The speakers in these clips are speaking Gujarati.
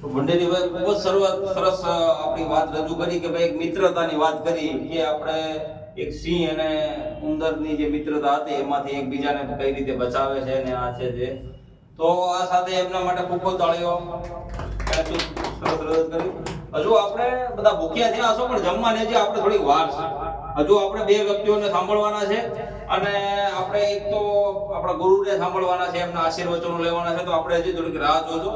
ભંડેરીભાઈ ખૂબ જ સરસ આપણી વાત રજૂ કરી કે ભાઈ એક મિત્રતાની વાત કરી કે આપણે એક સિંહ અને ઉંદરની જે મિત્રતા હતી એમાંથી એકબીજાને કઈ રીતે બચાવે છે અને આ છે જે તો આ સાથે એમના માટે ખૂબ ખૂબ તાળીઓ. સરસ રજૂ કરી. હજુ આપણે બધા ભૂખ્યા થયા હશો પણ જમવાની હજી આપણે થોડી વાર છે. હજુ આપણે બે વ્યક્તિઓને સાંભળવાના છે અને આપણે એક તો આપણા ગુરુને સાંભળવાના છે, એમના આશીર્વચનો લેવાના છે, તો આપણે હજી થોડીક રાહ જોજો.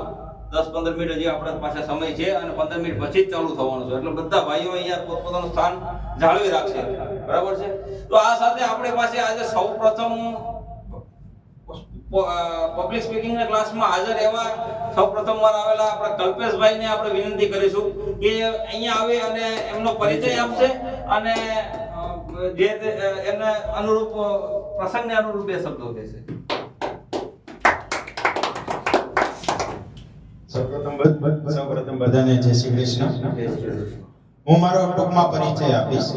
10-15 મિનિટ હજી આપણા પાસે સમય છે અને 15 મિનિટ પછી જ ચાલુ થવાનું છે, એટલે બધા ભાઈઓ અહીંયા પોતપોતાનું સ્થાન જાળવી રાખશે. બરાબર છે. તો આ સાથે આપણી પાસે આજે સૌપ્રથમ પબ્લિક સ્પીકિંગ ના ક્લાસમાં હાજર એવા સૌપ્રથમ વાર આવેલા આપણા કલ્પેશભાઈને આપણે વિનંતી કરીશું કે અહીંયા આવે અને એમનો પરિચય આપશે અને જે એને અનુરૂપ પ્રસંગને અનુરૂપ બે શબ્દો કહેશે. સૌપ્રથમ બધાને જય શ્રી કૃષ્ણ. હું મારો ટૂંકમાં પરિચય આપીશ.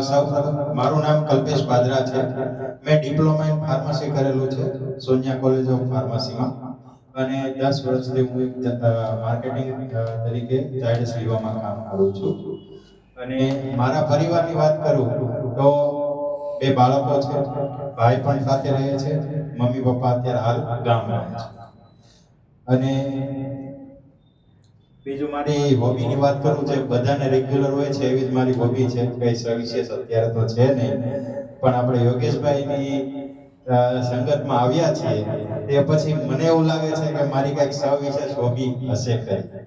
સૌપ્રથમ મારું નામ કલ્પેશ પાદરા છે. મેં ડિપ્લોમા ઇન ફાર્મસી કરેલું છે સોનિયા કોલેજ ઓફ ફાર્મસીમાં અને 10 વર્ષથી હું માર્કેટિંગ તરીકે ઝાયડસ લીવામાં કામ કરું છું. અને મારા પરિવારની વાત કરું તો 2 બાળકો છે, ભાઈ પણ સાથે રહે છે, મમ્મી પપ્પા અત્યારે હાલ ગામ રહે છે. અને બીજું મારી હોબીની વાત કરું જે બધાને રેગ્યુલર હોય છે એવી જ મારી હોબી છે. કઈ સવિશેષ અત્યારે તો છે નહીં, પણ આપણે યોગેશભાઈની સંગતમાં આવ્યા છીએ તે પછી મને એવું લાગે છે કે મારી કઈક સવિશેષ હોબી હશે ખરી.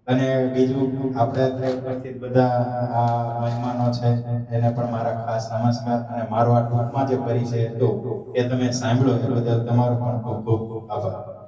અને બીજું આપણે ઉપસ્થિત બધા આ મહેમાનો છે એને પણ મારા ખાસ નમસ્કાર અને મારો આ ટૂંકમાં જે પરિચય હતો એ તમે સાંભળ્યો એ બદલ તમારો પણ ખૂબ ખૂબ આભાર.